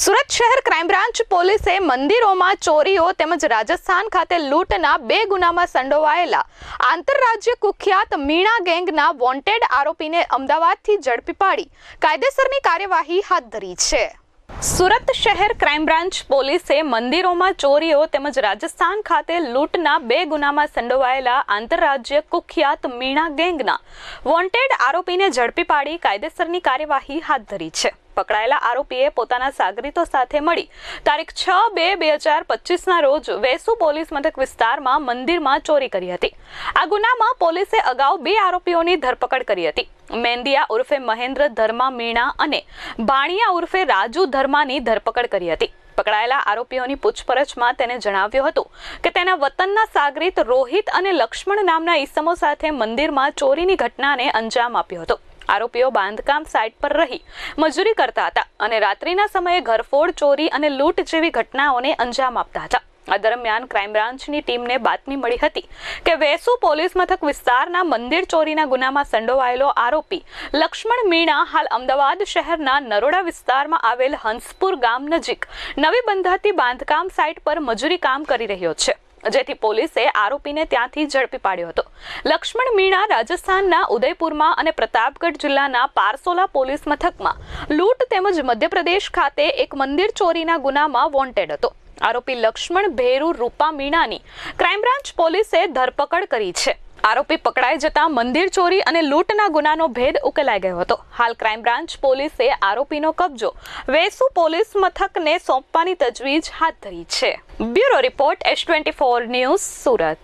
સુરત શહેર crime branch પોલીસે મંદિરોમાં ચોરીઓ તેમજ રાજસ્થાન ખાતે લૂંટના 2 ગુનામાં સંડોવાયેલા આંતરરાજ્ય કુખ્યાત મીણા ગેંગના વોન્ટેડ આરોપીને અમદાવાદથી ઝડપી પાડી કાયદેસરની કાર્યવાહી હાથ ધરી છે। સુરત શહેર ક્રાઇમ બ્રાન્ચ પોલીસે મંદિરોમાં ચોરીઓ તેમજ રાજસ્થાન ખાતે લૂંટના 2 ગુનામાં સંડોવાયેલા આંતરરાજ્ય કુખ્યાત મીણા ગેંગના વોન્ટેડ આરોપીને ઝડપી પાડી કાયદેસરની કાર્યવાહી હાથ ધરી છે। પકડાયેલા આરોપીએ પોતાના સાગરીતો સાથે મળી તારીખ 6/2/2025ના રોજ વેસુ પોલીસ મથક વિસ્તારમાં મંદિરમાં ચોરી કરી હતી। આ ગુનામાં પોલીસે અગાઉ 2 આરોપીઓની ધરપકડ કરી હતી। મેંદિયા ઉર્ફે મહેન્દ્ર ધર્મા મીણા અને ભાણિયા ઉર્ફે રાજુ ધર્માની ધરપકડ કરી હતી। પકડાયેલા આરોપીઓની પૂછપરછમાં તેને જણાવ્યું હતું કે તેના વતનના સાગરીત રોહિત અને લક્ષ્મણ નામના ઈસમો સાથે મંદિરમાં ચોરીની ઘટનાને અંજામ આપ્યો હતો। આરોપીઓ બાંધકામ સાઇટ પર રહી મજૂરી કરતા હતા અને રાત્રિના સમયે ઘરફોડ ચોરી અને લૂંટ જેવી ઘટનાઓને અંજામ આપતા હતા। આ દરમિયાન ક્રાઇમ બ્રાન્ચની ટીમને બાતમી મળી હતી કે વેસુ પોલીસ મથક વિસ્તારના મંદિર ચોરીના ગુનામાં સંડોવાયેલો આરોપી લક્ષ્મણ મીણા હાલ અમદાવાદ શહેરના નરોડા વિસ્તારમાં આવેલ હંસપુર ગામ નજીક નવી બંધાતી બાંધકામ સાઇટ પર મજૂરી કામ કરી રહ્યો છે, જેથી પોલીસે આરોપીને ત્યાંથી ઝડપી પાડ્યો હતો। લક્ષ્મણ મીણા રાજસ્થાનના ઉદયપુરમાં અને પ્રતાપગઢ જિલ્લાના પારસોલા પોલીસ મથકમાં લૂંટ તેમજ મધ્યપ્રદેશ ખાતે એક મંદિર ચોરીના ગુનામાં વોન્ટેડ હતો। આરોપી લક્ષ્મણ ભેરુ રૂપા મીણાની ક્રાઇમ બ્રાન્ચ પોલીસે ધરપકડ કરી છે। આરોપી પકડાઈ જતા મંદિર ચોરી અને લૂંટના ગુનાનો ભેદ ઉકેલાઈ ગયો હતો। હાલ ક્રાઇમ બ્રાન્ચ પોલીસે આરોપીનો કબજો વેસુ પોલીસ મથકને સોંપવાની તજવીજ હાથ ધરી છે। Bureau report S24 news Surat.